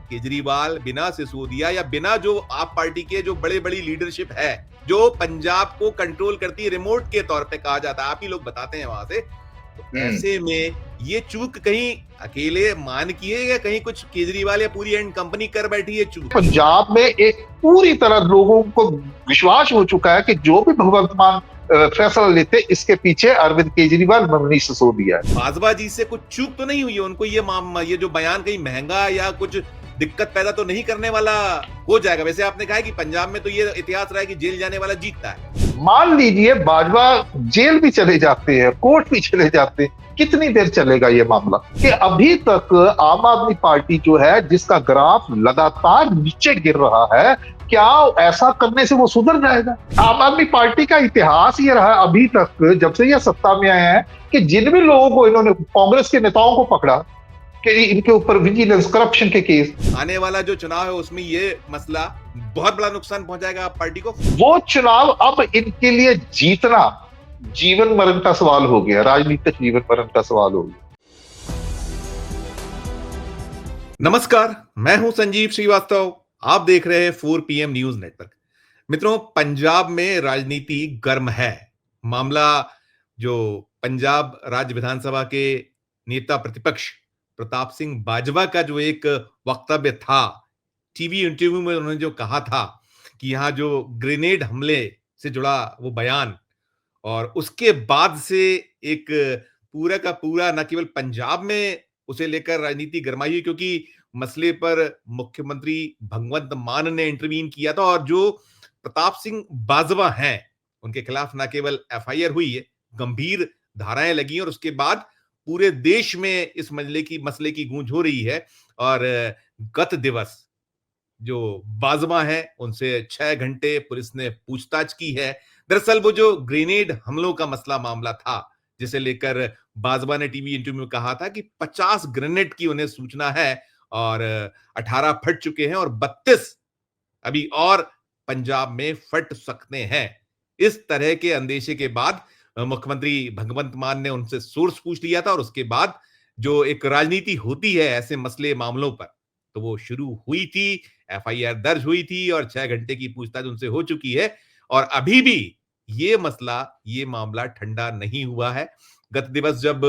केजरीवाल, बिना सिसोदिया या बिना जो आप पार्टी के जो बड़े बड़ी लीडरशिप है, जो पंजाब को कंट्रोल करती है, रिमोट के तौर पे कहा जाता है, आप ही लोग बताते हैं वहां से। तो ऐसे में ये चूक कहीं अकेले मान की है या कहीं कुछ केजरीवाल या पूरी एंड कंपनी कर बैठी है चूक? पंजाब में एक पूरी तरह लोगों को विश्वास हो चुका है कि जो भी भगवंत मान फैसला लेते इसके पीछे अरविंद केजरीवाल, मनीष सिसोदिया है। बाजवा जी से कुछ चूक तो नहीं हुई है? उनको ये जो बयान कहीं महंगा या कुछ दिक्कत पैदा तो नहीं करने वाला हो जाएगा? वैसे आपने कहा है कि पंजाब में तो ये इतिहास रहा है कि जेल जाने वाला जीतता है। मान लीजिए बाजवा जेल भी चले जाते हैं, कोर्ट भी चले जाते हैं, कितनी देर चलेगा ये मामला? कि अभी तक आम आदमी पार्टी जो है, जिसका ग्राफ लगातार नीचे गिर रहा है, क्या ऐसा करने से वो सुधर जाएगा? आम आदमी पार्टी का इतिहास ये रहा अभी तक, जब से ये सत्ता में आए हैं, कि जिन भी लोगों को इन्होंने, कांग्रेस के नेताओं को पकड़ा कि इनके ऊपर विजिलेंस करप्शन के केस, आने वाला जो चुनाव है उसमें ये मसला बहुत बड़ा नुकसान पहुंचाएगा आप पार्टी को। वो चुनाव अब इनके लिए जीतना जीवन मरण का सवाल हो गया, राजनीतिक जीवन मरण का सवाल हो गया। नमस्कार, मैं हूं संजीव श्रीवास्तव। आप देख रहे हैं 4 PM न्यूज नेटवर्क। मित्रों, पंजाब में राजनीति गर्म है। मामला जो पंजाब राज्य विधानसभा के नेता प्रतिपक्ष प्रताप सिंह बाजवा का जो एक वक्तव्य था, टीवी इंटरव्यू में उन्होंने जो कहा था कि यहां जो ग्रेनेड हमले से जुड़ा वो बयान, और उसके बाद से एक पूरा का पूरा न केवल पंजाब में उसे लेकर राजनीति गरमाई हुई, क्योंकि मसले पर मुख्यमंत्री भगवंत मान ने इंटरवीन किया था और जो प्रताप सिंह बाजवा हैं उनके खिलाफ न केवल FIR हुई है, गंभीर धाराएं लगी और उसके बाद पूरे देश में इस मसले की गूंज हो रही है। और गत दिवस जो बाजवा है उनसे 6 घंटे पुलिस ने पूछताछ की है। दरअसल वो जो ग्रेनेड हमलों का मसला मामला था, जिसे लेकर बाजवा ने टीवी इंटरव्यू में कहा था कि 50 ग्रेनेड की उन्हें सूचना है और 18 फट चुके हैं और 32 अभी और पंजाब में फट सकते हैं। इस तरह के अंदेशे के बाद मुख्यमंत्री भगवंत मान ने उनसे सोर्स पूछ लिया था और उसके बाद जो एक राजनीति होती है ऐसे मसले मामलों पर, तो वो शुरू हुई थी, FIR दर्ज हुई थी और 6 घंटे की पूछताछ उनसे हो चुकी है और अभी भी ये मसला, ये मामला ठंडा नहीं हुआ है। गत दिवस जब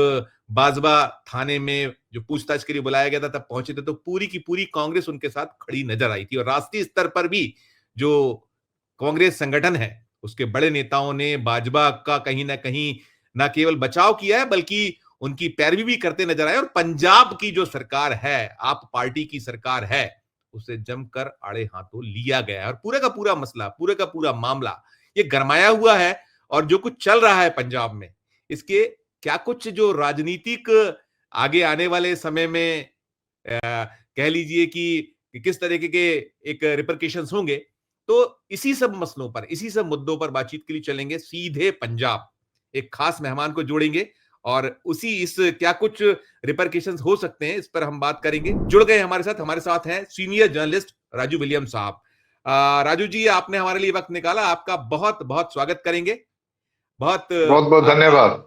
बाजवा थाने में जो पूछताछ के लिए बुलाया गया था तब पहुंचे थे, तो पूरी की पूरी कांग्रेस उनके साथ खड़ी नजर आई थी और राष्ट्रीय स्तर पर भी जो कांग्रेस संगठन है उसके बड़े नेताओं ने बाजवा का कहीं ना कहीं न केवल बचाव किया है बल्कि उनकी पैरवी भी करते नजर आए और पंजाब की जो सरकार है, आप पार्टी की सरकार है, उसे जमकर आड़े हाथों लिया गया है और पूरे का पूरा मसला, पूरे का पूरा मामला ये गरमाया हुआ है। और जो कुछ चल रहा है पंजाब में, इसके क्या कुछ जो राजनीतिक आगे आने वाले समय में कह लीजिए कि किस तरीके के एक रिपरकेशंस होंगे, तो इसी सब मसलों पर, इसी सब मुद्दों पर बातचीत के लिए चलेंगे सीधे पंजाब। एक खास मेहमान को जोड़ेंगे और उसी इस क्या कुछ रिपरकेशंस हो सकते हैं इस पर हम बात करेंगे। जुड़ गए हमारे साथ हैं सीनियर जर्नलिस्ट राजू विलियम साहब। राजू जी, आपने हमारे लिए वक्त निकाला, आपका बहुत बहुत स्वागत करेंगे। बहुत बहुत बहुत धन्यवाद।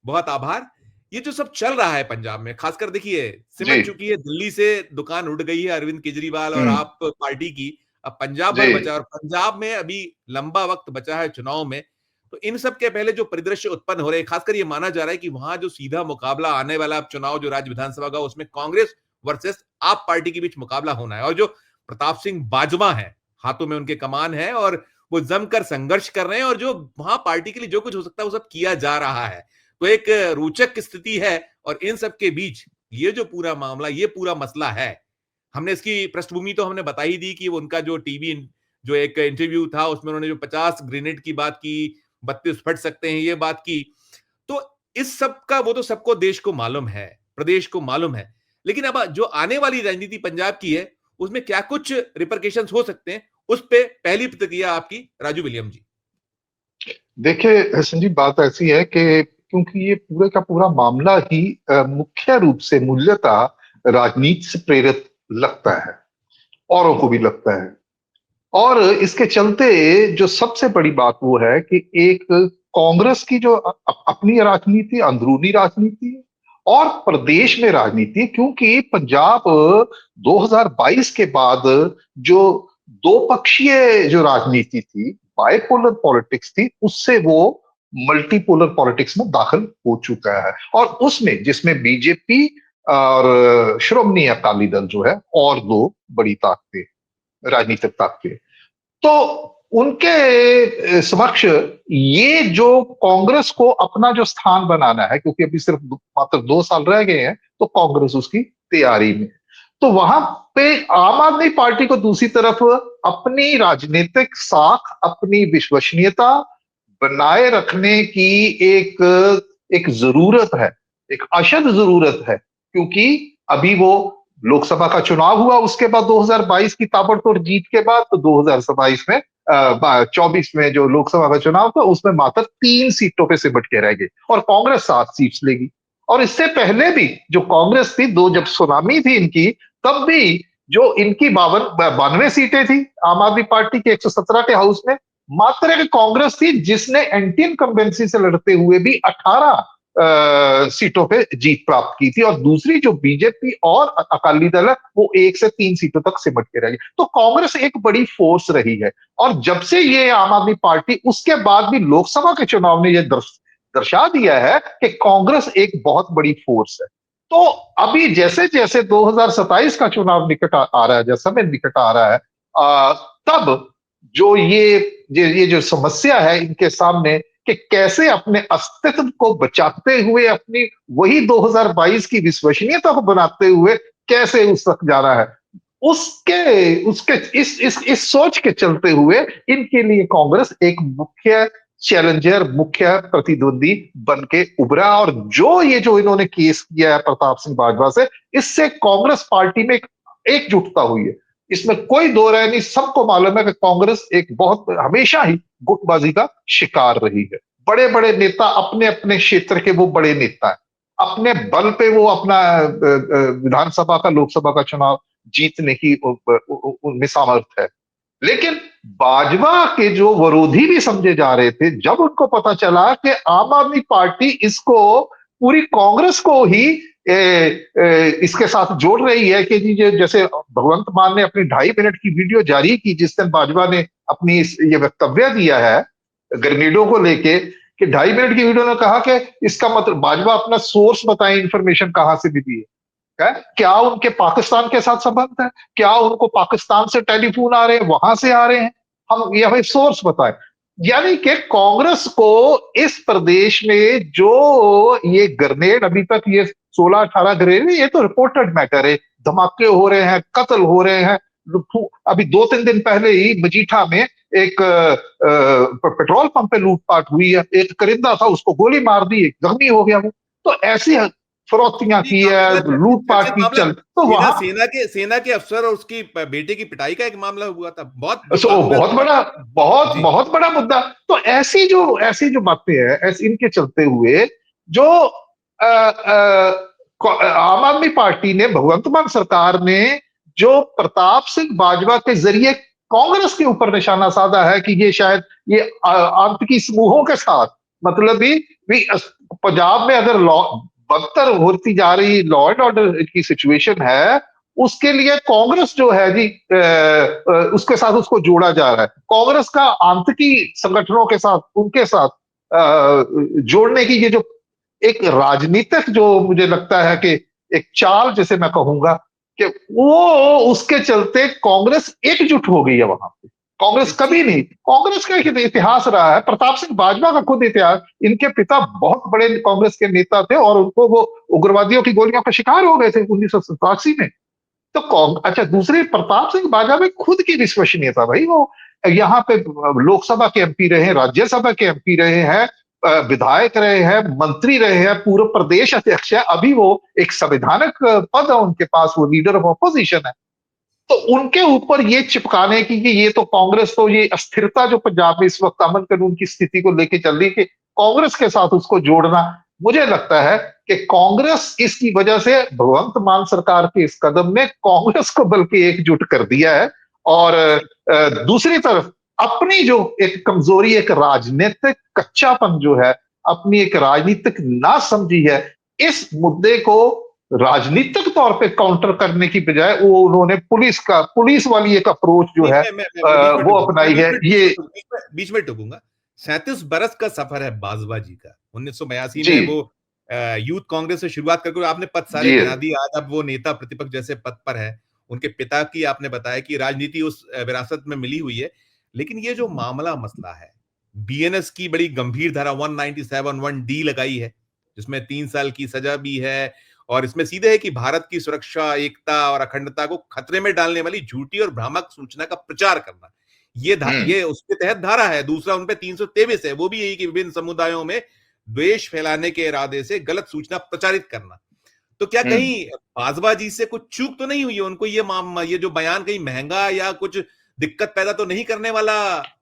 बहुत आभार। ये जो सब चल रहा है पंजाब में, खासकर देखिए जी सिमट चुकी है, दिल्ली से दुकान उड़ गई है अरविंद केजरीवाल और आप पार्टी की, अब पंजाब जी भर बचा और पंजाब में अभी लंबा वक्त बचा है चुनाव में। तो इन सब के पहले जो परिदृश्य उत्पन्न हो रहे हैं, खासकर ये माना जा रहा है कि वहां जो सीधा मुकाबला आने वाला अब चुनाव जो राज्य विधानसभा का, उसमें कांग्रेस वर्सेस आप पार्टी के बीच मुकाबला होना है और जो प्रताप सिंह बाजवा है, हाथों में उनके कमान है और वो जमकर संघर्ष कर रहे हैं और जो वहां पार्टी के लिए जो कुछ हो सकता है वो सब किया जा रहा है। तो एक रोचक स्थिति है और इन सब के बीच ये जो पूरा मामला, ये पूरा मसला है, हमने इसकी पृष्ठभूमि तो हमने बता ही दी कि उनका जो टीवी जो एक इंटरव्यू था उसमें उन्होंने जो 50 ग्रेनेड की बात की, 32 फट सकते हैं ये बात की। तो इस सब का वो तो सबको देश को मालूम है, प्रदेश को मालूम है, लेकिन अब जो आने वाली राजनीति पंजाब की है उसमें क्या कुछ रिपरकेशंस हो सकते हैं, उस पे पहली प्रतिक्रिया आपकी राजू विलियम जी। देखिए संजीव, बात ऐसी है कि क्योंकि ये पूरे का पूरा मामला ही मुख्य रूप से मूल्यतः राजनीति से प्रेरित लगता है, औरों को भी लगता है। और इसके चलते जो सबसे बड़ी बात वो है कि एक कांग्रेस की जो अपनी राजनीति, अंदरूनी राजनीति है, और प्रदेश में राजनीति, क्योंकि पंजाब 2022 के बाद जो दो पक्षीय जो राजनीति थी, बाइपोलर पॉलिटिक्स थी, उससे वो मल्टीपोलर पॉलिटिक्स में दाखिल हो चुका है। और उसमें जिसमें बीजेपी और श्रोमणी अकाली दल जो है, और दो बड़ी ताकतें, राजनीतिक ताकतें, तो उनके समक्ष ये जो कांग्रेस को अपना जो स्थान बनाना है, क्योंकि अभी सिर्फ मात्र 2 साल रह गए हैं, तो कांग्रेस उसकी तैयारी में। तो वहां पे आम आदमी पार्टी को दूसरी तरफ अपनी राजनीतिक साख, अपनी विश्वसनीयता बनाए रखने की एक एक जरूरत है, एक अशद जरूरत है, क्योंकि अभी वो लोकसभा का चुनाव हुआ, उसके बाद 2022 की ताबड़तोड़ जीत के बाद, तो 2022 में 24 में जो लोकसभा का चुनाव था, उसमें मात्र 3 सीटों पे सिमट के रह गई और कांग्रेस 7 सीट्स लेगी। और इससे पहले भी जो कांग्रेस थी, दो जब सुनामी थी इनकी, तब भी जो इनकी 92 सीटें थी आम आदमी पार्टी की 117 के हाउस में, मात्र एक कांग्रेस थी जिसने एंटी इनकम्बेंसी से लड़ते हुए भी 18 सीटों पे जीत प्राप्त की थी, और दूसरी जो बीजेपी और अकाली दल है, वो 1 से 3 सीटों तक सिमट के रह गई। तो कांग्रेस एक बड़ी फोर्स रही है, और जब से ये आम आदमी पार्टी, उसके बाद भी लोकसभा के चुनाव ने यह दर्शा दिया है कि कांग्रेस एक बहुत बड़ी फोर्स है। तो अभी जैसे जैसे 2027 का चुनाव निकट आ रहा है, जैसा में निकट आ रहा है, तब जो ये जो समस्या है इनके सामने, कि कैसे अपने अस्तित्व को बचाते हुए, अपनी वही 2022 की विश्वसनीयता को बनाते हुए कैसे उस तक जाना है, उसके उसके इस सोच के चलते हुए इनके लिए कांग्रेस एक मुख्य चैलेंजर, मुख्य प्रतिद्वंदी बन के उभरा। और जो इन्होंने केस किया है प्रताप सिंह बाजवा से, इससे कांग्रेस पार्टी में एक एकजुटता हुई है, इसमें कोई दो राय नहीं। सबको मालूम है कि कांग्रेस एक बहुत हमेशा ही गुटबाजी का शिकार रही है। बड़े बड़े नेता अपने अपने क्षेत्र के वो बड़े नेता है, अपने बल पे वो अपना विधानसभा का, लोकसभा का चुनाव जीतने की उनमें सामर्थ्य है। लेकिन बाजवा के जो विरोधी भी समझे जा रहे थे, जब उनको पता चला कि आम आदमी पार्टी इसको, पूरी कांग्रेस को ही इसके साथ जोड़ रही है, कि जी जैसे भगवंत मान ने अपनी 2.5 मिनट की वीडियो जारी की, जिस दिन बाजवा ने अपनी ये वक्तव्य दिया है ग्रेनेडो को लेके, कि 2.5 मिनट की वीडियो ने कहा कि इसका मतलब बाजवा अपना सोर्स बताएं, इंफॉर्मेशन कहां से मिली है, क्या उनके पाकिस्तान के साथ संबंध है, क्या उनको पाकिस्तान से टेलीफोन आ रहे हैं, वहां से आ रहे हैं, हम ये भाई सोर्स बताएं। यानी कि कांग्रेस को इस प्रदेश में जो ये ग्रेनेड, अभी तक ये 16-18 ग्रेनेड, ये तो रिपोर्टेड मैटर है, धमाके हो रहे हैं, कत्ल हो रहे हैं। अभी 2-3 दिन पहले ही मजीठा में एक पेट्रोल पंप पे लूटपाट हुई है, एक करिंदा था उसको गोली मार दी, एक जख्मी हो गया वो। तो ऐसी फरोख्तियां जी, की है, काफी ज्यादा लूटपाट चर्चित की मामला। चल, तो सेना वहां सेना के अफसर और उसकी बेटे की पिटाई का एक मामला हुआ था, बहुत काफी बहुत ज्यादा। बड़ा, बहुत जी। बहुत बड़ा मुद्दा। तो ऐसी जो बातें हैं, ऐसी इनके चलते हुए जो आम आदमी पार्टी ने, भगवंत मान सरकार ने जो प्रताप सिंह बाजवा के जरिए कांग्रेस के ऊपर निशाना साधा है, कि ये शायद ये आतंकी समूहों के साथ, मतलब भी पंजाब में अगर लॉ बदतर होती जा रही लॉ एंड ऑर्डर की सिचुएशन है, उसके लिए कांग्रेस जो है जी, उसके साथ उसको जोड़ा जा रहा है, कांग्रेस का आतंकी संगठनों के साथ, उनके साथ जोड़ने की ये जो एक राजनीतिक, जो मुझे लगता है कि एक चाल जैसे मैं कहूंगा, कि वो उसके चलते कांग्रेस एकजुट हो गई है वहां पे। कांग्रेस जी। कभी नहीं, कांग्रेस का एक इतिहास रहा है, प्रताप सिंह बाजवा का खुद इतिहास, इनके पिता बहुत बड़े कांग्रेस के नेता थे, और उनको वो उग्रवादियों की गोलियों का शिकार हो गए थे 1987 में। तो अच्छा, दूसरे प्रताप सिंह बाजवा में खुद की विश्वसनीयता, भाई वो यहाँ पे लोकसभा के एमपी रहे हैं, राज्यसभा के एमपी रहे हैं, विधायक रहे हैं, मंत्री रहे हैं, पूर्व प्रदेश अध्यक्ष है, अभी वो एक संवैधानिक पद है उनके पास, वो लीडर ऑफ अपोजिशन है। तो उनके ऊपर ये चिपकाने की कि ये तो कांग्रेस, तो ये अस्थिरता जो पंजाब में इस वक्त अमन कानून की स्थिति को लेकर चल रही है, कि कांग्रेस के साथ उसको जोड़ना, मुझे लगता है कि कांग्रेस इसकी वजह से, भगवंत मान सरकार के इस कदम ने कांग्रेस को बल्कि एकजुट कर दिया है। और दूसरी तरफ अपनी जो एक कमजोरी, एक राजनीतिक कच्चापन जो है, अपनी एक राजनीतिक नासमझी है, इस मुद्दे को राजनीतिक तौर पे काउंटर करने की बजाय वो उन्होंने पुलिस वाली एक अप्रोच जो नहीं, है मैं बीच में वो टूकूंगा, अपनाई है ये। बीच में टूकूंगा। 37 बरस का सफर है बाजवा जी का। 1982 जी में वो यूथ कांग्रेस से शुरुआत करके आपने पद सारे जी गिना दिए, आज अब वो नेता प्रतिपक्ष जैसे पद पर है। उनके पिता की आपने बताया कि राजनीति उस विरासत में मिली हुई है। लेकिन ये जो मामला मसला है, बीएनएस की बड़ी गंभीर धारा 197 1D लगाई है, जिसमें 3 साल की सजा भी है, और इसमें सीधे है कि भारत की सुरक्षा, एकता और अखंडता को खतरे में डालने वाली झूठी और भ्रामक सूचना का प्रचार करना, हम्म ये उसके तहत धारा है। दूसरा उनपे 323 है, वो भी यही कि विभिन्न समुदायों में द्वेष फैलाने के इरादे से गलत सूचना प्रचारित करना। तो क्या हम्म कहीं बाजवा जी से कुछ चूक तो नहीं हुई है? उनको ये जो बयान कहीं महंगा या कुछ दिक्कत पैदा तो नहीं करने वाला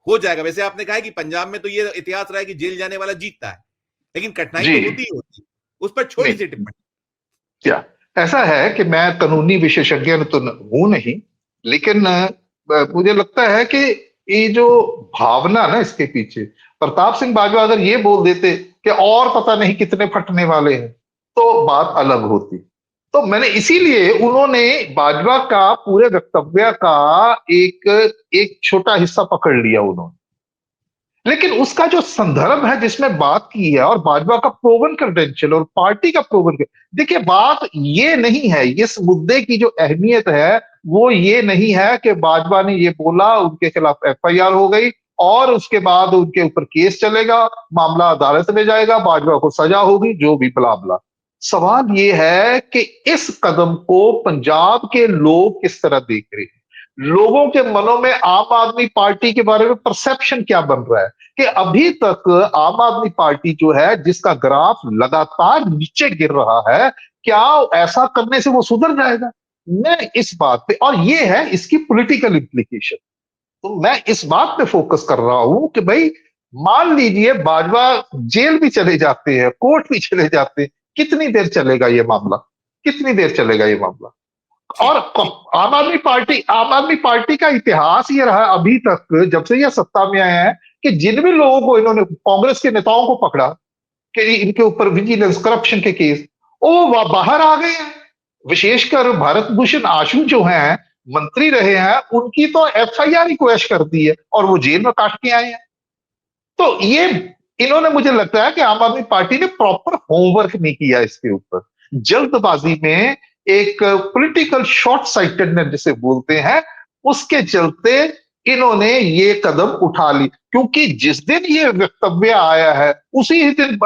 हो जाएगा? वैसे आपने कहा है कि पंजाब में तो ये इतिहास रहा है कि जेल जाने वाला जीतता है, लेकिन कठिनाई जी तो होती ही होती है। उस पर छोटी नहीं सी टिप्पणी। क्या ऐसा है कि मैं कानूनी विशेषज्ञ तो हूं नहीं, लेकिन मुझे लगता है कि ये जो भावना ना इसके पीछे, प्रताप सिंह बाजवा अगर ये बोल देते कि और पता नहीं कितने फटने वाले हैं तो बात अलग होती। तो मैंने इसीलिए उन्होंने बाजवा का पूरे वक्तव्य का एक एक छोटा हिस्सा पकड़ लिया उन्होंने, लेकिन उसका जो संदर्भ है जिसमें बात की है और भाजपा का प्रोवन क्रेडेंशियल और पार्टी का प्रोवन, देखिए बात ये नहीं है, इस मुद्दे की जो अहमियत है वो ये नहीं है कि भाजपा ने ये बोला उनके खिलाफ एफआईआर हो गई और उसके बाद उनके ऊपर केस चलेगा, मामला अदालत में जाएगा, भाजपा को सजा होगी, जो भी बला बला। सवाल ये है कि इस कदम को पंजाब के लोग किस तरह देख रहे हैं, लोगों के मनों में आम आदमी पार्टी के बारे में परसेप्शन क्या बन रहा है कि अभी तक आम आदमी पार्टी जो है जिसका ग्राफ लगातार नीचे गिर रहा है, क्या ऐसा करने से वो सुधर जाएगा? मैं इस बात पे, और ये है इसकी पॉलिटिकल इंप्लीकेशन, तो मैं इस बात पे फोकस कर रहा हूं कि भाई मान लीजिए बाजवा जेल भी चले जाते हैं, कोर्ट भी चले जाते हैं, कितनी देर चलेगा ये मामला, कितनी देर चलेगा ये मामला? और ठीक ठीक। आम आदमी पार्टी का इतिहास ये रहा अभी तक जब से ये सत्ता में आए हैं कि जिन भी लोगों को इन्होंने कांग्रेस के नेताओं को पकड़ा कि इनके ऊपर विजिलेंस करप्शन के केस, वो बाहर आ गए हैं। विशेषकर भारत भूषण आशु जो हैं, मंत्री रहे हैं, उनकी तो एफआईआर ही क्वैश कर दी है और वो जेल में काट के आए हैं। तो ये इन्होंने, मुझे लगता है कि आम आदमी पार्टी ने प्रॉपर होमवर्क नहीं किया इसके ऊपर, जल्दबाजी में एक पॉलिटिकल शॉर्ट साइटेडनेस जिसे बोलते हैं, उसके चलते इन्होंने ये कदम उठा ली, क्योंकि जिस दिन ये वक्तव्य आया है उसी ही दिन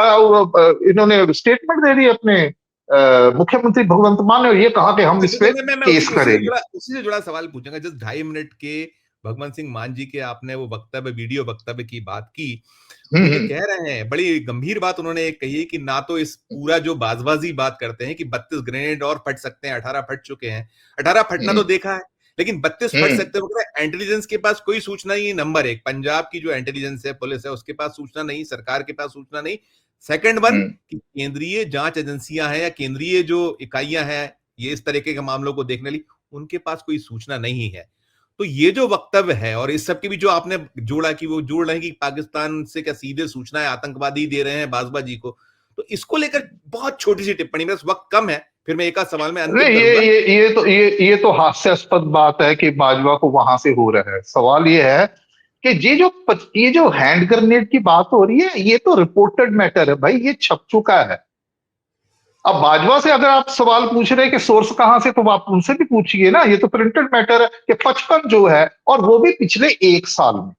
इन्होंने स्टेटमेंट दे दी अपने मुख्यमंत्री भगवंत मान ने, और ये कहा कि हम इस पे मैं केस करेंगे। उसी से जुड़ा सवाल पूछूंगा। जिस 2.5 मिनट के भगवंत सिंह मान जी के आपने वो वक्तव्य, वीडियो वक्तव्य की बात की, वो ये हम्म कह रहे हैं, बड़ी गंभीर बात उन्होंने एक कही है कि ना तो इस पूरा जो बाजबाजी बात करते हैं कि 32 ग्रेनेड और फट सकते हैं, 18 फट चुके हैं, 18 फटना तो हम्म देखा है, लेकिन 32 फट सकते हैं। इंटेलिजेंस के पास कोई सूचना नहीं। नंबर एक, पंजाब की जो इंटेलिजेंस है, पुलिस है, उसके पास सूचना नहीं, सरकार के पास सूचना नहीं। सेकंड वन, हम्म कि केंद्रीय जांच एजेंसियां हैं या केंद्रीय जो इकाइयां हैं ये इस तरीके के मामलों को देखने ली, उनके पास कोई सूचना नहीं है। तो ये जो वक्तव्य है और इस सब के भी जो आपने जोड़ा कि वो जोड़ रहे हैं कि पाकिस्तान से क्या सीधे सूचनाएं आतंकवादी दे रहे हैं बाजवा जी को, तो इसको लेकर बहुत छोटी सी टिप्पणी, मेरा वक्त कम है, फिर मैं एक आध सवाल में अंतिम नहीं, करूंगा। ये तो हास्यास्पद बात है कि बाजवा को वहां से हो रहा है। सवाल ये है कि ये जो हैंड ग्रेनेड की बात हो रही है, ये तो रिपोर्टेड मैटर है भाई, ये छप चुका है। अब बाजवा से अगर आप सवाल पूछ रहे हैं कि सोर्स कहां से, तो आप उनसे भी पूछिए ना, ये तो प्रिंटेड मैटर है कि 55 जो है, और वो भी पिछले 1 साल में।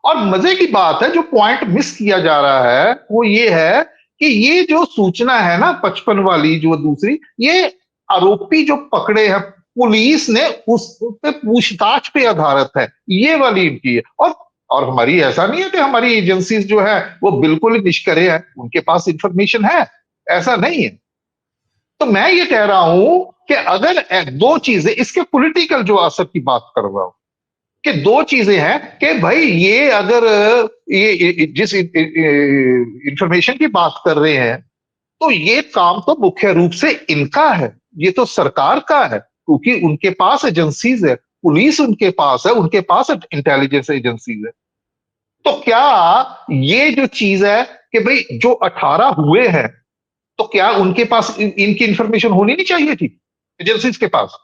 और मजे की बात है, जो पॉइंट मिस किया जा रहा है वो ये है कि ये जो सूचना है ना 55 वाली, जो दूसरी, ये आरोपी जो पकड़े हैं पुलिस ने उस पे पूछताछ पे आधारित है, ये वाली इनकी है। और हमारी ऐसा नहीं है कि हमारी एजेंसीज जो है वो बिल्कुल ही निष्क्रिय है, उनके पास इंफॉर्मेशन है, ऐसा नहीं है। तो मैं ये कह रहा हूं कि अगर दो चीजें, इसके पॉलिटिकल जो असर की बात कर रहा हूं, कि दो चीजें हैं कि भाई ये अगर ये जिस इंफॉर्मेशन की बात कर रहे हैं, तो ये काम तो मुख्य रूप से इनका है, ये तो सरकार का है, क्योंकि उनके पास एजेंसीज है, पुलिस उनके पास है, उनके पास इंटेलिजेंस एजेंसीज है। तो क्या ये जो चीज है कि भाई जो 18 हुए हैं, तो क्या उनके पास इनकी इंफॉर्मेशन होनी नहीं चाहिए थी एजेंसीज के पास?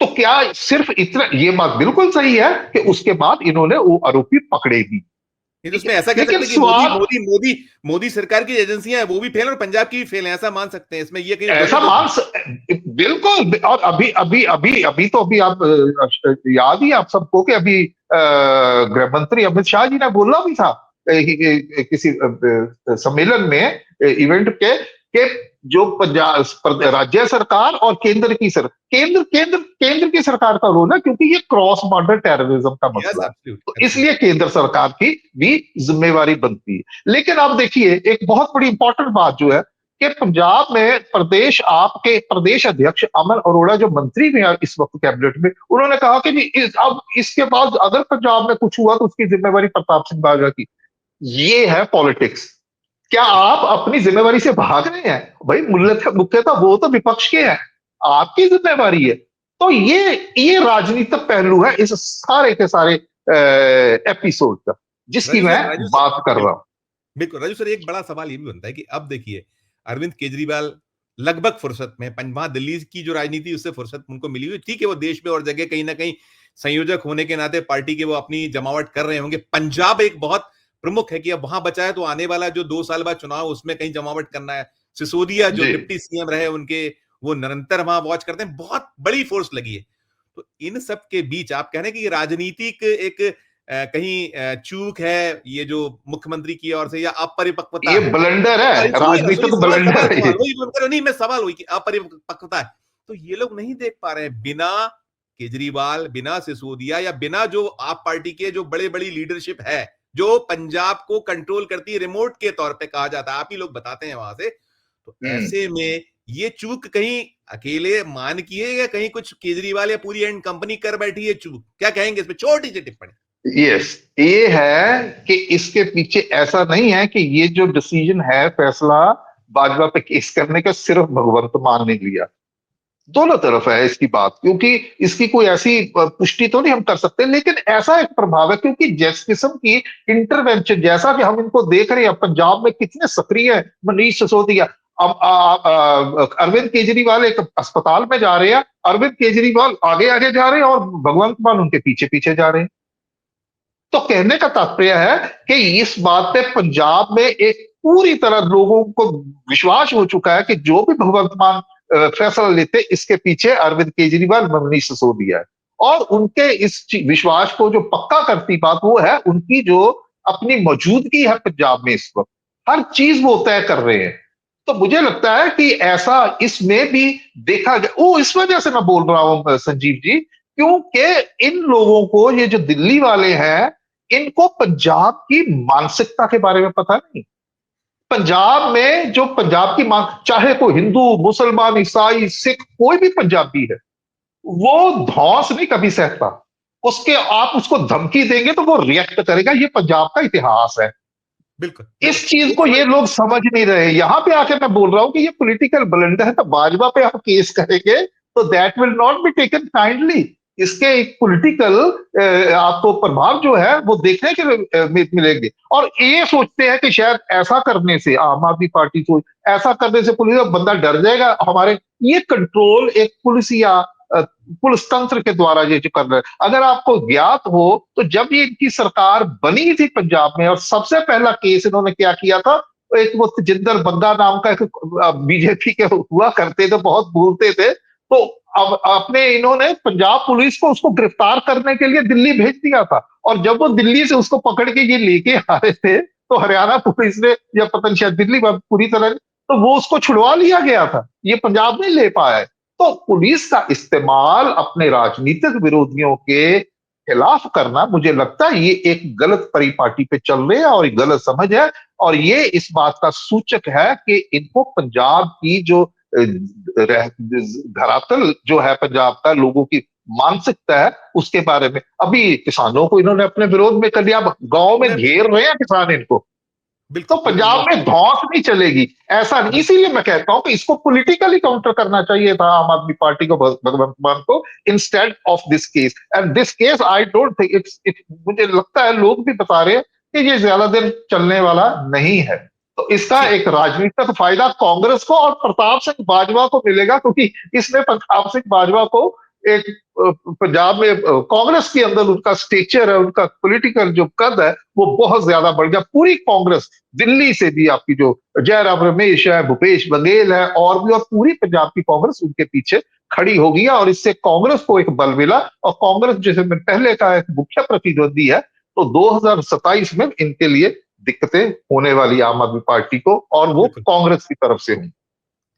तो क्या सिर्फ इतना, ये बात बिल्कुल सही है कि उसके बाद इन्होंने वो आरोपी पकड़े भी। नहीं तो ठीक उसमें है, ऐसा कह लेकिन सकते हैं कि मोदी सवाल मोदी मोदी मोदी सरकार की एजेंसियां हैं वो भी फेल हैं और पंजाब की भी फेल हैं, ऐसा मान सकते हैं, इसमें ये कहीं दोहरी ऐसा तो नहीं। बिल्कुल। और अभी अभी अभी अभी तो अभी आप याद ही आप सबको कि अभी गृह मंत्री अमित शाह जी ने बोला भी था किसी सम्मेलन में, इवेंट के, कि जो पंजाब राज्य सरकार और केंद्र की केंद्र की सरकार का रोल है, क्योंकि ये क्रॉस बॉर्डर टेररिज्म का यस मसला है। तो एब्सोल्युटली इसलिए एब्सोल्युटली। केंद्र सरकार की भी जिम्मेवारी बनती है। लेकिन आप देखिए, एक बहुत बड़ी इंपॉर्टेंट बात जो है कि पंजाब में आपके प्रदेश अध्यक्ष अमन अरोड़ा जो मंत्री भी हैं इस वक्त कैबिनेट में, उन्होंने कहा कि जी अब इसके बाद अगर पंजाब में कुछ हुआ तो उसकी जिम्मेवारी प्रताप सिंह बाजवा की। ये है पॉलिटिक्स। क्या आप अपनी जिम्मेवारी से भाग रहे हैं? भाई मुख्यतः वो तो विपक्ष के हैं, आपकी जिम्मेवारी है। तो ये राजनीतिक पहलू है इस सारे के सारे एपिसोड का, जिसकी मैं राजू सर बात कर रहा हूं। बिल्कुल राजू सर, एक बड़ा सवाल ये भी बनता है कि अब देखिए अरविंद केजरीवाल लगभग फुर्सत में वहां दिल्ली की जो राजनीति उससे फुर्सत उनको मिली हुई, ठीक है वो देश में और जगह कहीं ना कहीं संयोजक होने के नाते पार्टी के वो अपनी जमावट कर रहे होंगे। पंजाब एक बहुत प्रमुख है कि अब वहां बचा है तो आने वाला जो 2 साल बाद चुनाव उसमें कहीं जमावट करना है। सिसोदिया जो जी। डिप्टी सीएम रहे उनके, वो निरंतर वहां वॉच करते हैं, बहुत बड़ी फोर्स लगी है। तो इन सब के बीच आप कह रहे हैं कि राजनीतिक एक कहीं चूक है ये जो मुख्यमंत्री की ओर से या अपरिपक्वता ये है। ब्लंडर तो है, सुनिए ना, सुनिए राजनीतिक सवाल सवाल ब्लंडर है ये। सवाल वही नहीं मैं सवाल हुई कि अपरिपक्वता है। तो ये लोग नहीं देख पा रहे हैं बिना केजरीवाल, बिना सिसोदिया या बिना जो आप पार्टी के जो बड़े बड़ी लीडरशिप है जो पंजाब को कंट्रोल करती है, रिमोट के तौर पे कहा जाता है, आप ही लोग बताते हैं वहां से। तो हम्म। ऐसे में ये चूक कहीं अकेले मान की है या कहीं कुछ केजरीवाल या पूरी एंड कंपनी कर बैठी है चूक? क्या कहेंगे इस पे, छोटी सी टिप्पणी। यस, ये है कि इसके पीछे ऐसा नहीं है कि ये जो डिसीजन है, फैसला भाजपा पे केस करने का सिर्फ भगवंत मान ने लिया। दोनों तरफ है इसकी बात, क्योंकि इसकी कोई ऐसी पुष्टि तो नहीं हम कर सकते, लेकिन ऐसा एक प्रभाव है क्योंकि जिस किस्म की इंटरवेंशन, जैसा कि हम इनको देख रहे हैं पंजाब में कितने सक्रिय है मनीष सिसोदिया। अब अरविंद केजरीवाल एक अस्पताल में जा रहे हैं, अरविंद केजरीवाल आगे आगे जा रहे हैं और भगवंत मान उनके पीछे पीछे जा रहे हैं। तो कहने का तात्पर्य है कि इस बात पे पंजाब में एक पूरी तरह लोगों को विश्वास हो चुका है कि जो भी भगवंत मान फैसला लेते, इसके पीछे अरविंद केजरीवाल, मनीष सिसोदिया है। और उनके इस विश्वास को जो पक्का करती बात वो है उनकी जो अपनी मौजूदगी है पंजाब में इस वक्त, हर चीज वो तय कर रहे हैं। तो मुझे लगता है कि ऐसा इसमें भी देखा गया। वो इस वजह से मैं बोल रहा हूं संजीव जी, क्योंकि इन लोगों को, ये जो दिल्ली वाले हैं, इनको पंजाब की मानसिकता के बारे में पता नहीं। पंजाब में जो पंजाब की मान, चाहे कोई हिंदू, मुसलमान, ईसाई, सिख, कोई भी पंजाबी है, वो धौंस नहीं कभी सहता। उसके आप उसको धमकी देंगे तो वो रिएक्ट करेगा। ये पंजाब का इतिहास है। बिल्कुल इस बिल्कुल चीज एक को सवाल। ये लोग समझ नहीं रहे। यहां पे आके मैं बोल रहा हूं कि ये पॉलिटिकल ब्लंडर है। तो भाजपा पे आप केस करेंगे तो that will not be taken kindly. इसके एक पॉलिटिकल आपको प्रभाव जो है वो देखने के मिलेंगे। और ये सोचते हैं कि शायद ऐसा करने से, आम आदमी पार्टी को ऐसा करने से पुलिस बंदा डर जाएगा हमारे। ये कंट्रोल एक पुलिस या पुलिस तंत्र के द्वारा ये जो कर रहे हैं। अगर आपको ज्ञात हो तो जब ये इनकी सरकार बनी थी पंजाब में, और सबसे पहला केस इन्होंने क्या किया था, एक वो तेजिंदर बग्गा नाम का एक बीजेपी के हुआ करते थे, बहुत बोलते थे। तो अब अपने इन्होंने पंजाब पुलिस को उसको गिरफ्तार करने के लिए दिल्ली भेज दिया था। और जब वो दिल्ली से उसको पकड़ के ये लेके आ रहे थे तो हरियाणा पुलिस ने, या पता नहीं शायद दिल्ली पूरी तरह, तो वो उसको छुड़वा लिया गया था। ये पंजाब नहीं ले पाया है। तो पुलिस का इस्तेमाल अपने राजनीतिक विरोधियों के खिलाफ करना, मुझे लगता है ये एक गलत परिपाटी पे चल रहे हैं और ये गलत समझ है। और ये इस बात का सूचक है कि इनको पंजाब की जो धरातल जो है पंजाब का, लोगों की मानसिकता है, उसके बारे में। अभी किसानों को इन्होंने अपने विरोध में कर लिया, गांव में मैं घेर रहे हैं किसान इनको। तो बिल्कुल बिल्कुल पंजाब में धौंस नहीं चलेगी, ऐसा नहीं। इसीलिए मैं कहता हूं कि इसको पॉलिटिकली काउंटर करना चाहिए था आम आदमी पार्टी को, भगवंत मान को, instead of this case. And this case I don't think it's मुझे लगता है लोग भी बता रहे हैं कि ये ज्यादा दिन चलने वाला नहीं है। तो इसका ठीक। एक राजनीतिक फायदा कांग्रेस को और प्रताप सिंह बाजवा को मिलेगा, क्योंकि इसने प्रताप सिंह बाजवा को एक पंजाब में कांग्रेस के अंदर उनका स्टेचर है, उनका पॉलिटिकल जो कद है वो बहुत ज्यादा बढ़ गया। पूरी कांग्रेस, दिल्ली से भी आपकी जो जयराम रमेश है, भूपेश बघेल है और भी, और पूरी पंजाब की कांग्रेस उनके पीछे खड़ी हो गई है और इससे कांग्रेस को एक बल मिला। और कांग्रेस, जैसे मैंने पहले कहा, एक मुख्य प्रतिद्वंदी है, तो 2027 में इनके लिए दिक्कतें होने वाली आम आदमी पार्टी को, और वो बिल्कुल। कांग्रेस की तरफ से होंगी।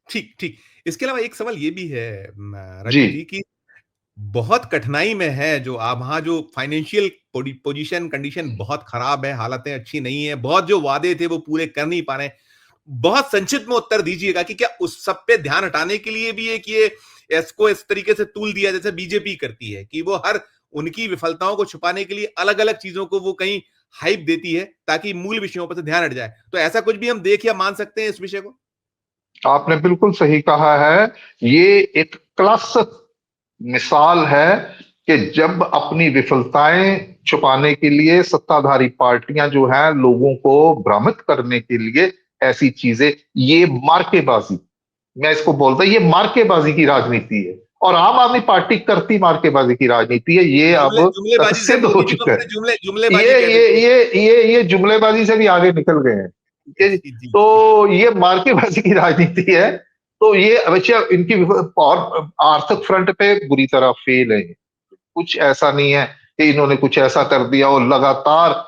ठीक, ठीक। इसके अलावा एक सवाल ये भी है जी। राजीव जी कि बहुत कठिनाई में है जो आप वहाँ जो फाइनेंशियल पोजीशन कंडीशन बहुत खराब है, हालतें अच्छी नहीं है, बहुत जो वादे थे वो पूरे कर नहीं पा रहे हैं। बहुत संक्षिप्त में उत्तर दीजिएगा कि क्या उस सब पे ध्यान हटाने के लिए भी एक ये इसको इस तरीके से तूल दिया जैसे बीजेपी करती है कि वो हर उनकी विफलताओं को छुपाने के लिए अलग-अलग चीजों को वो कहीं हाइप देती है ताकि मूल विषयों पर से ध्यान हट जाए। तो ऐसा कुछ भी हम देख या मान सकते हैं इस विषय को? आपने बिल्कुल सही कहा है। ये एक क्लासिक मिसाल है कि जब अपनी विफलताएं छुपाने के लिए सत्ताधारी पार्टियां जो है लोगों को भ्रमित करने के लिए ऐसी चीजें, ये मार्केबाजी, मैं इसको बोलता हूं, ये मार्केबाजी की राजनीति है। और आम आदमी पार्टी करती मार्केबाजी की राजनीति है, ये अब जुमलेबाजी से सिद्ध हो मोदी जी को चुका है। अपने जुमलेबाजी कह ये देते हैं। ये जुमलेबाजी से भी आगे निकल गए हैं, ठीक है जी। जी, जी, जी। तो ये मार्केबाजी की राजनीति है। तो ये अवश्य इनकी, और आर्थिक फ्रंट पे बुरी तरह फेल है। कुछ ऐसा नहीं है कि इन्होंने कुछ ऐसा कर दिया, और लगातार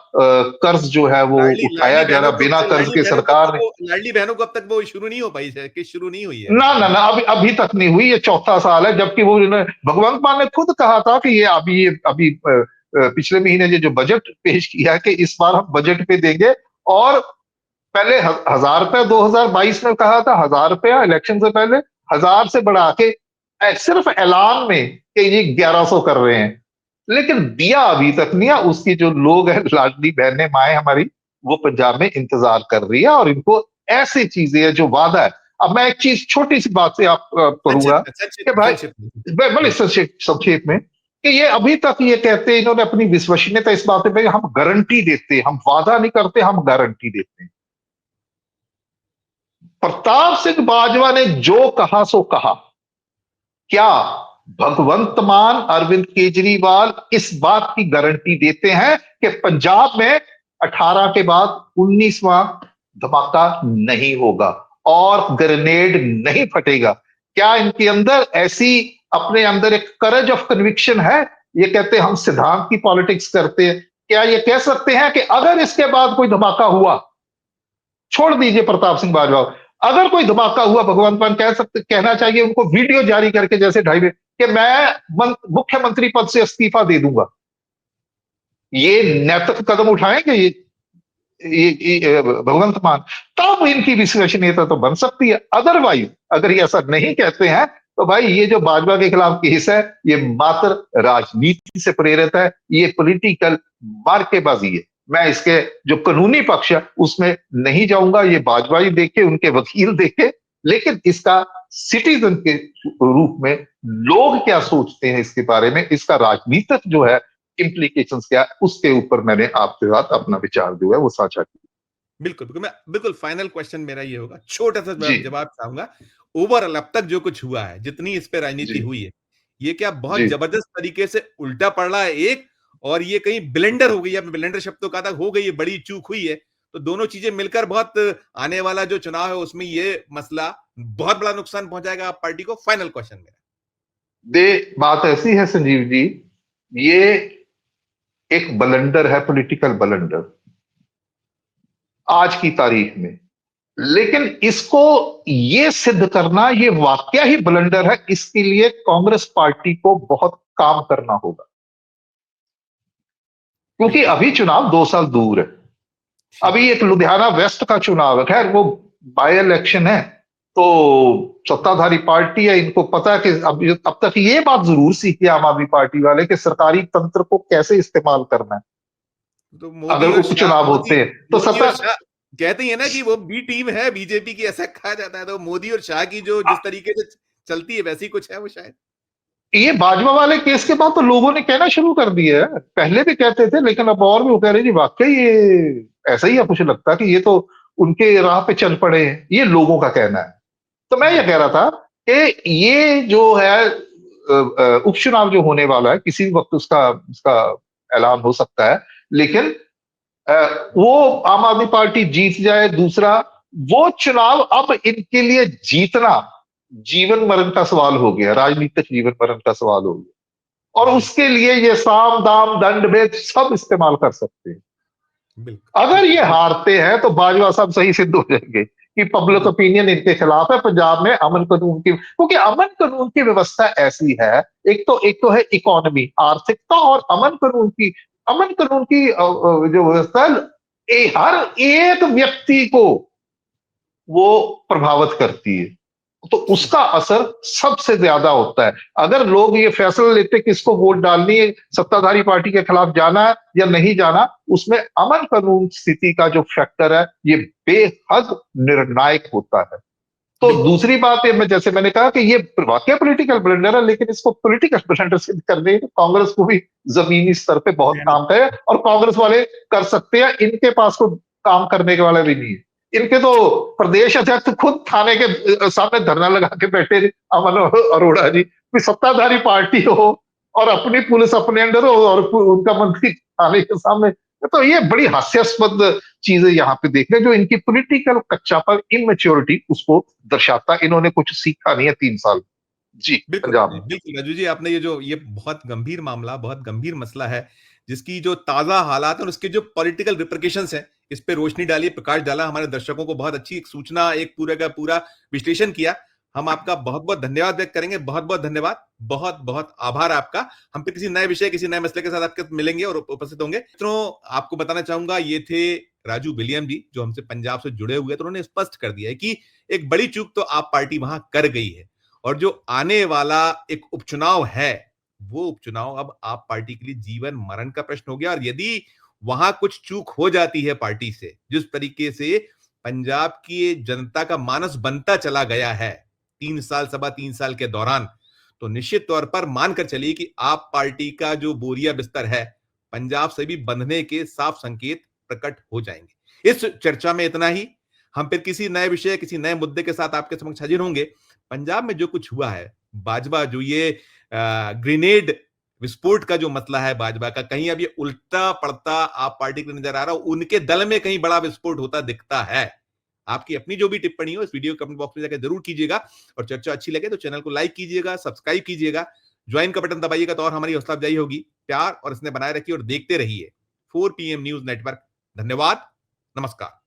कर्ज जो है वो लाडली उठाया जा रहा, बिना कर्ज के सरकार ने। लाडली बहनों को अब तक वो शुरू नहीं हो पाई है कि शुरू नहीं हुई है ना अभी ना तक। ना, अभी अभी तक नहीं हुई। ये चौथा साल है, जबकि वो भगवंत मान ने खुद कहा था कि ये अभी पिछले महीने ये जो बजट पेश किया है कि इस बार हम बजट पे देंगे। और पहले 1,000 रुपया 2022 में कहा था, 1,000 रुपया इलेक्शन से पहले, 1,000 से बढ़ा के सिर्फ ऐलान में कि ये 1,100 कर रहे हैं, लेकिन दिया अभी तक नहीं है। उसकी जो लोग हैं, लाडली बहनें, माए हमारी, वो पंजाब में इंतजार कर रही है, और इनको ऐसी चीजें है जो वादा है। अब मैं एक चीज छोटी सी बात से आप करूंगा संक्षिप्त में कि भाई, संक्षिप्त में। बड़े जी। संक्षेप में, कि ये अभी तक ये कहते हैं, इन्होंने अपनी विश्वसनीयता इस बात पे, हम गारंटी देते हैं, हम वादा नहीं करते, हम गारंटी देते हैं। प्रताप सिंह बाजवा ने जो कहा सो कहा। क्या भगवंत मान अरविंद केजरीवाल इस बात की गारंटी देते हैं कि पंजाब में 18 के बाद 19वां धमाका नहीं होगा और ग्रेनेड नहीं फटेगा? क्या इनके अंदर ऐसी, अपने अंदर एक करेज ऑफ कन्विक्शन है? ये कहते हैं हम सिद्धांत की पॉलिटिक्स करते हैं। क्या ये कह सकते हैं कि अगर इसके बाद कोई धमाका हुआ, छोड़ दीजिए प्रताप सिंह बाजवा, अगर कोई धमाका हुआ, भगवंत मान कहना चाहिए उनको वीडियो जारी करके, जैसे ढाई कि मैं मुख्यमंत्री पद से इस्तीफा दे दूंगा? ये नैतिक कदम उठाएंगे ये भगवंत मान? तब इनकी विश्वसनीयता तो बन सकती है। अदरवाइज अगर ये ऐसा नहीं कहते हैं, तो भाई ये जो बाजवा के खिलाफ केस है, ये मात्र राजनीति से प्रेरित है, ये पॉलिटिकल मार्केबाजी है। मैं इसके जो कानूनी पक्ष है उसमें नहीं जाऊंगा, ये बाजवा ही देखे, उनके वकील देखे, लेकिन इसका सिटीजन के रूप में लोग क्या सोचते हैं इसके बारे में, इसका राजनीतिक जो है इम्प्लीकेशंस क्या है, उसके ऊपर मैंने आपके साथ अपना विचार जो है वो साझा किया। बिल्कुल, बिल्कुल। मैं बिल्कुल फाइनल क्वेश्चन मेरा ये होगा, छोटा-सा जी। जवाब चाहूँगा। ओवरऑल अब तक जो कुछ हुआ है, जितनी इस पे जी। राजनीति हुई है, ये क्या बहुत जी। जबरदस्त तरीके से उल्टा पड़ रहा है एक और ये कहीं ब्लेंडर हो गई है, ब्लेंडर शब्द तो कहा था, हो गई है, बड़ी चूक हुई है। तो दोनों चीज़ें मिलकर बहुत आने वाला जो चुनाव है उसमें ये मसला बहुत बड़ा नुकसान पहुँचाएगा आप पार्टी को? फाइनल क्वेश्चन मेरा। बात ऐसी है संजीव जी, ये एक बलंडर है, पॉलिटिकल बलंडर आज की तारीख में। लेकिन इसको ये सिद्ध करना, ये वाकया ही ब्लंडर है, इसके लिए कांग्रेस पार्टी को बहुत काम करना होगा, क्योंकि बिल्कुल। अभी चुनाव 2 साल दूर है। ठीक अभी है। एक लुधियाना वेस्ट का चुनाव है, खैर वो बाय इलेक्शन है, तो सत्ताधारी पार्टी है, इनको पता है कि अब तक ये बात जरूर सीखी आम आदमी पार्टी वाले कि सरकारी तंत्र को कैसे इस्तेमाल करना है तो मोदी अगर और शाह उपचुनाव होते हैं तो मोदी सत्ता। और शाह कहते ही है ना कि वो बी टीम है बीजेपी की, ऐसा कहा जाता है। तो मोदी और शाह की जो जिस तरीके से चलती है वैसी कुछ है वो शायद। ये बाजवा वाले केस के बाद तो लोगों ने कहना शुरू कर दिया है, पहले भी कहते थे, लेकिन अब और भी वो कह रहे जी वाकई ये ऐसा ही है, कुछ लगता है कि ये तो उनके राह पे चल पड़े हैं, ये लोगों का कहना है। तो मैं ये कह रहा था कि ये जो है उपचुनाव जो होने वाला है, किसी भी वक्त उसका उसका ऐलान हो सकता है, लेकिन अ, वो आम आदमी पार्टी जीत जाए, दूसरा वो चुनाव अब इनके लिए जीतना जीवन मरण का सवाल हो गया, राजनीतिक जीवन मरण का सवाल हो गया, और जी, उसके लिए ये साम दाम दंड भेद सब इस्तेमाल कर सकते हैं। बिल्कुल, अगर ये बिल्कुल, हारते हैं तो बाजवा साहब सही सिद्ध हो जाएंगे कि पब्लिक बिल्कुल, ओपिनियन इनके खिलाफ है, पंजाब में अमन कानून की, क्योंकि अमन कानून की व्यवस्था ऐसी है, एक तो है इकोनॉमी, आर्थिकता, और अमन कानून की जो व्यवस्था है, हर एक व्यक्ति को वो प्रभावित करती है, तो जी, उसका असर सबसे ज्यादा होता है। अगर लोग ये फैसला लेते किसको वोट डालनी है, सत्ताधारी पार्टी के खिलाफ जाना है या नहीं जाना, उसमें अमन कानून स्थिति का जो फैक्टर है, ये बेहद निर्णायक होता है। तो बिल्कुल, दूसरी बात है, मैं जैसे मैंने कहा कि ये वाकई पॉलिटिकल ब्लंडर है, लेकिन इसको पॉलिटिकल ब्लंडर सिद्ध करने के कांग्रेस को भी जमीनी स्तर पे बहुत मेहनत काम है, और कांग्रेस वाले कर सकते हैं, इनके पास कोई काम करने के वाले भी नहीं है। इनके तो प्रदेश अध्यक्ष खुद थाने के सामने धरना लगा के बैठे थे, अमन अरोड़ा जी, कोई सत्ताधारी पार्टी हो और अपनी पुलिस अपने अंडर हो और उनका मंत्री थाने के सामने। तो ये बड़ी हास्यास्पद चीजें यहाँ पे देख रहे हैं, जो इनकी पॉलिटिकल कच्चापन, इमेच्योरिटी उसको दर्शाता। इन्होंने कुछ सीखा नहीं है 3 साल। जी, बिल्कुल, पंजाब जी, में। बिल्कुल, राजू जी, आपने ये बहुत गंभीर मामला, बहुत गंभीर मसला है, जिसकी जो ताज़ा हालात हैं और उसके जो पॉलिटिकल रिपरकशंस हैं, इस पे रोशनी डाली, प्रकाश डाला, हमारे दर्शकों को बहुत अच्छी एक सूचना, एक पूरा का पूरा विश्लेषण किया। हम आपका बहुत-बहुत धन्यवाद व्यक्त करेंगे, बहुत-बहुत धन्यवाद, बहुत-बहुत आभार आपका। हम फिर किसी नए विषय, किसी नए मसले के साथ आपके मिलेंगे और उपस्थित होंगे। मित्रों, आपको बताना चाहूँगा, ये थे राजू विलियम जी, जो हमसे पंजाब से जुड़े हुए हैं, तो उन्होंने स्पष्ट कर दिया है कि एक बड़ी चूक तो आप पार्टी वहाँ कर गई है। और जो आने वाला एक उपचुनाव है, वो उपचुनाव अब आप पार्टी के लिए जीवन मरण का प्रश्न हो गया, और यदि वहां कुछ चूक हो जाती है पार्टी से, जिस तरीके से पंजाब की जनता का मानस बनता चला गया है 3 साल, सवा 3 साल के दौरान, तो निश्चित तौर पर मानकर चलिए कि आप पार्टी का जो बोरिया बिस्तर है, पंजाब से भी बंधने के साफ संकेत प्रकट हो जाएंगे। इस चर्चा में इतना ही। हम फिर किसी नए विषय, किसी नए मुद्दे के साथ आपके समक्ष हाजिर होंगे। पंजाब में जो कुछ हुआ है, बाजवा जो ये ग्रेनेड विस्फोट का जो मसला है बाजवा का, कहीं अब ये उल्टा पड़ता आप पार्टी को नजर आ रहा हो, उनके दल में कहीं बड़ा विस्फोट होता दिखता है। आपकी अपनी जो भी टिप्पणी हो, इस वीडियो कमेंट बॉक्स में जाकर जरूर कीजिएगा, और चर्चा अच्छी लगे तो चैनल को लाइक कीजिएगा, सब्सक्राइब कीजिएगा, ज्वाइन का बटन दबाइएगा, तो और हमारी हौसला अफजाई होगी। प्यार और इसने बनाए रखिए और देखते रहिए 4 PM न्यूज नेटवर्क। धन्यवाद, नमस्कार।